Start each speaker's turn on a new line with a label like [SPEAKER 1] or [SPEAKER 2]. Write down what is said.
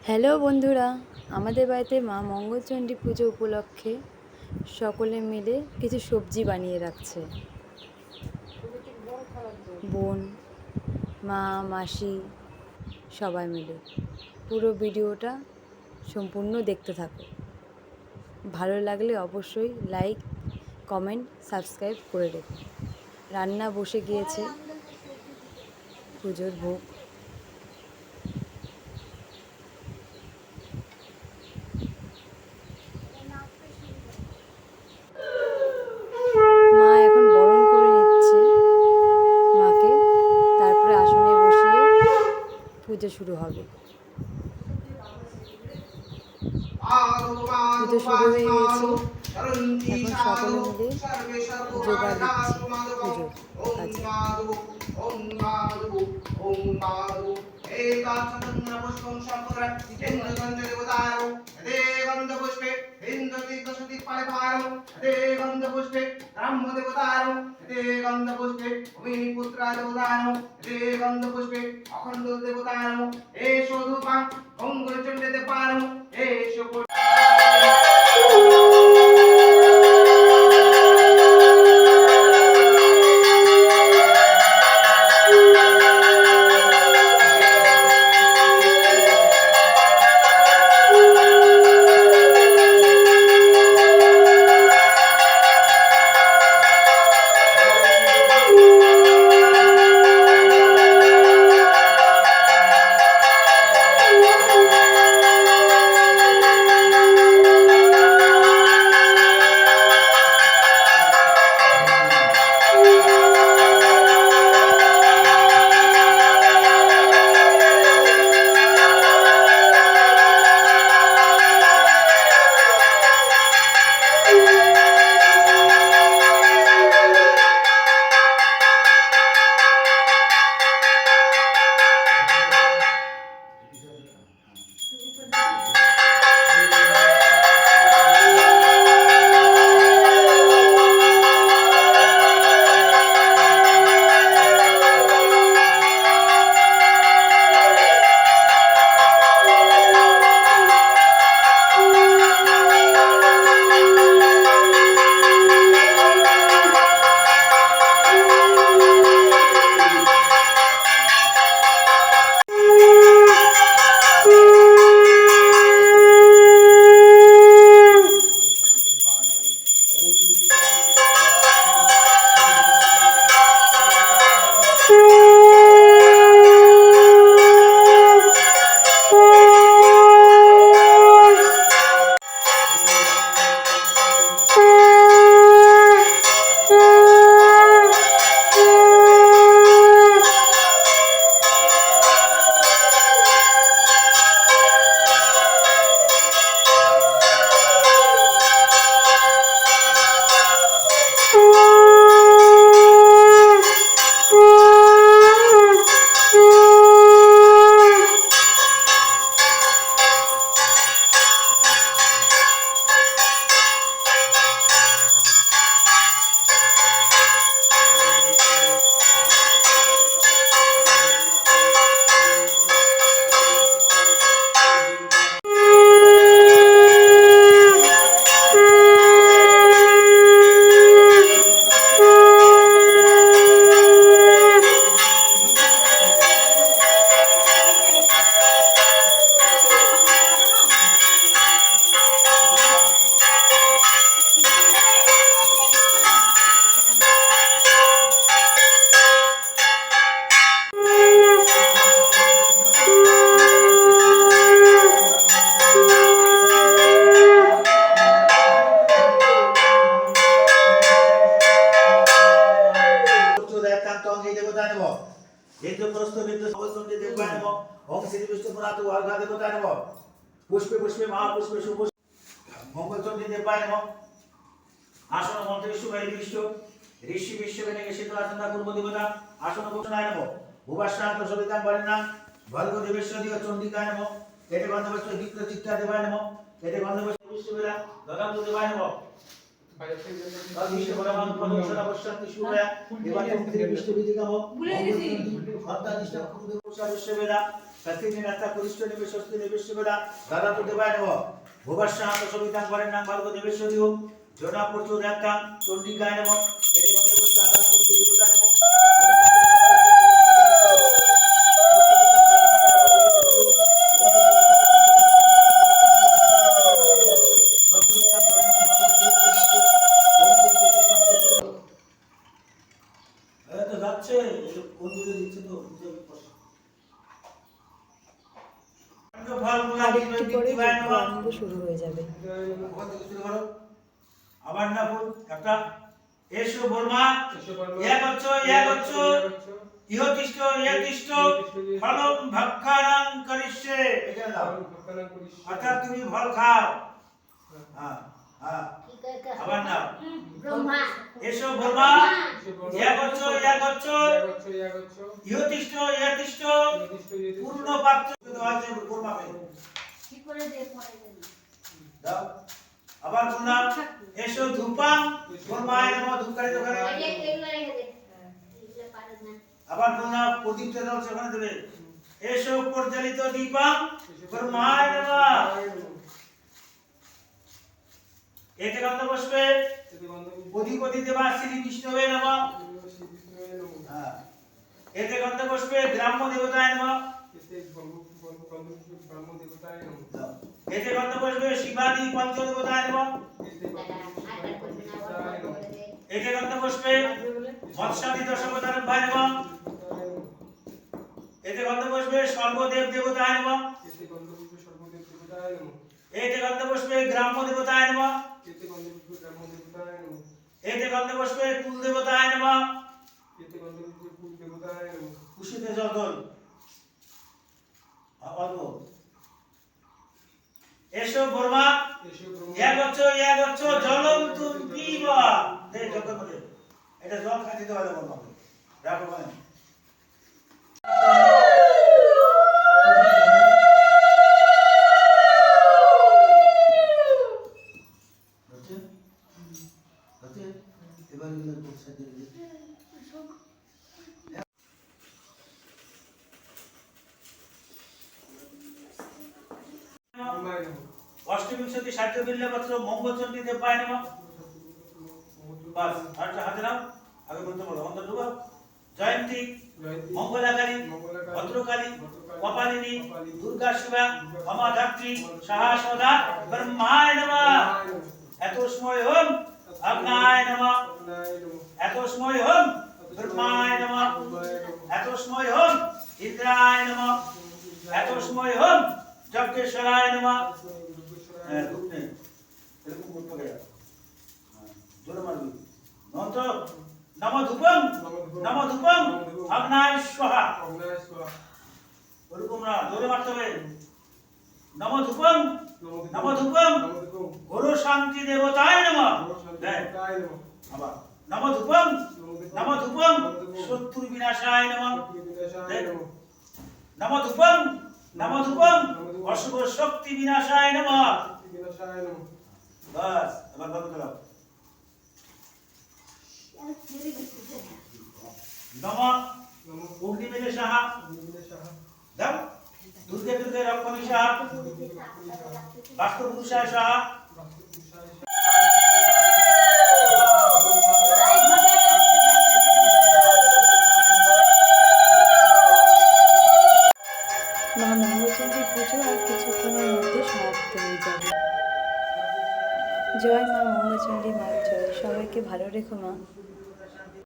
[SPEAKER 1] Hello বন্ধুরা, আমাদের বাড়িতে মা মঙ্গলচণ্ডী পুজো উপলক্ষে সকলে মিলে কিছু সবজি বানিয়ে রাখছে। বোন, মা, মাসি সবাই মিলে। পুরো ভিডিওটা সম্পূর্ণ দেখতে থাকো। ভালো লাগলে অবশ্যই লাইক, কমেন্ট, সাবস্ক্রাইব করে রেখো। রান্না বসে গিয়েছে, পুজোর ভোগ। মা এখন বরণ করে নিচ্ছে মাকে, তারপরে আসনে বসিয়ে পুজো শুরু হবে। পুজো শুরু হয়ে গেছে, এখন সকলে মিলে জোগাড় দিচ্ছে পুজোর কাজে।
[SPEAKER 2] অখণ্ড দেবতায় নমঃ। এসো ধূপা মঙ্গলচণ্ডী দেবতায় নমঃ। এসো पुष्पे पुष्पे महापुष्पे सुपुष्पे मंगलचंडी देवाय नमः। आसन मंत्रे शुभै विष्टो ऋषि विश्ववेने शीतलाचंदा पूर्व देवता आसन भूषणाय नमः। भुवाश्रांत सवितां वरेण्यं भर्गो देवेश्वरी चंडिकाय नमः। एते गंधवस्त्र विक्र चित्ता देवाय नमः। एते गंधवस्त्र विश्ववेला ददातु देवाय नमः। विष्णु भगवान प्रदोषणा पश्यन्ति सूर्या देवाय विष्णु विधिकामो भूले गेছি हत्ता निष्ठा विश्ववेला সত্যি নাস্তা পরিষ্ঠ নেবে স্বস্তি নেবে শিবদা দাদা তো দেবায় নেব ভুবস্বান্ত সবিতাং পরের নাম ভার্গ দেবেশ্বরী হোক জনা প্রচুর একটাং চন্ডিকায় নেব এটি বন্ধ করছে আদার শক্তি দেবতা নেব তো যাচ্ছে বন্ধুদের দিচ্ছে তো
[SPEAKER 1] আর একটু পরে আরম্ভ শুরু হয়ে যাবে।
[SPEAKER 2] আবার না বল একটা এসো বর্মা এক হচ্ছে ইহতিষ্ঠ ইহতিষ্ঠ ফলম ভক্ষানাং করিষ্যে এখানে দাও অর্থাৎ তুমি ফল খাও হ্যাঁ হ্যাঁ আবার না
[SPEAKER 3] ব্রহ্মা
[SPEAKER 2] এসো বর্মা এক হচ্ছে ইহতিষ্ঠ ইহতিষ্ঠ পূর্ণ পাত্র দেওয়া আছে বর্মাকে
[SPEAKER 3] কি করে দে পড়ে দেন
[SPEAKER 2] দাও আবার বললাম এসো ধূপাং বর্মায় নমঃ ধূপকারী দোকানে
[SPEAKER 3] এই এগুলো রেখে দে এগুলো পারে না
[SPEAKER 2] আবার বললাম প্রদীপটা দাও সেখানে দেবে এসো প্রজ্বলিত দীপং বর্মায় নমঃ এতে গন্ধ বসবে অধিপতি দেবা শ্রী বিষ্ণুবে নমঃ হ্যাঁ এতে গন্ধ বসবে গ্রাম্য দেবতায় নমঃ এতে গন্ধ বসবে শিবাদি পঞ্চ দেবতায় নমঃ এতে গন্ধ বসবে মৎস্যাদি দশবতারভ্যায় নমঃ এতে গন্ধ বসবে সর্বদেব দেবতায় নমঃ এতে গন্ধ বসবে গ্রাম্য দেবতায় নমঃ এতে গন্ধ বসবে কুল দেবতায় নমঃ কুশিতে জল অল্প এসো বর্মা এক হচ্ছে জলম তুম পিবা দে জল করে এটা জল খাইতে দেওয়া যাবে বর্মা রাখো মানে অষ্টবিংশতি সাধ্য বিল্লপত্র মঙ্গলচণ্ডী দেবায় নমঃ বাস আচ্ছা হাতে নাও আগে বলতে বলো অন্তর ঢুকাও জয়ন্তী মঙ্গলাকালী ভদ্রকালী কপালিনী দুর্গা শিবা ক্ষমাধাত্রী সাহসদা ব্রহ্মায় নমঃ এত সময় হোম অগ্নায় নমঃ এত সময় হোম ব্রহ্মায় নমঃ এত সময় হোম ইন্দ্রায় নমঃ এত সময় হোম যজ্ঞেশ্বরায় নমঃ হ্যাঁ রূপ নেই এরকম করতে গেল জোরে মারবি মন্ত্র নম ধূপং অগ্নায় স্বাহা ওরকম না জোরে মারতে হবে নম ধূপং গুরু শান্তি দেবতায় নমঃ আবার নম ধূপং শত্রু বিনাশায় নমঃ নম ধূপং অশুভ শক্তি বিনাশায় নমঃ বাস এবার বন্ধ করো নমঃ অগ্নিমেলে সাহা দাও দুর্গে দুর্গে রক্ষমী সাহা বাস্তুপুরুষায় সাহা
[SPEAKER 1] মা মঙ্গলচণ্ডী পুজো আর কিছুক্ষণের মধ্যে সমাপ্ত হয়ে যাবে। জয় মা মঙ্গলচণ্ডী মায়ের জয়। সবাইকে ভালো রেখো মা।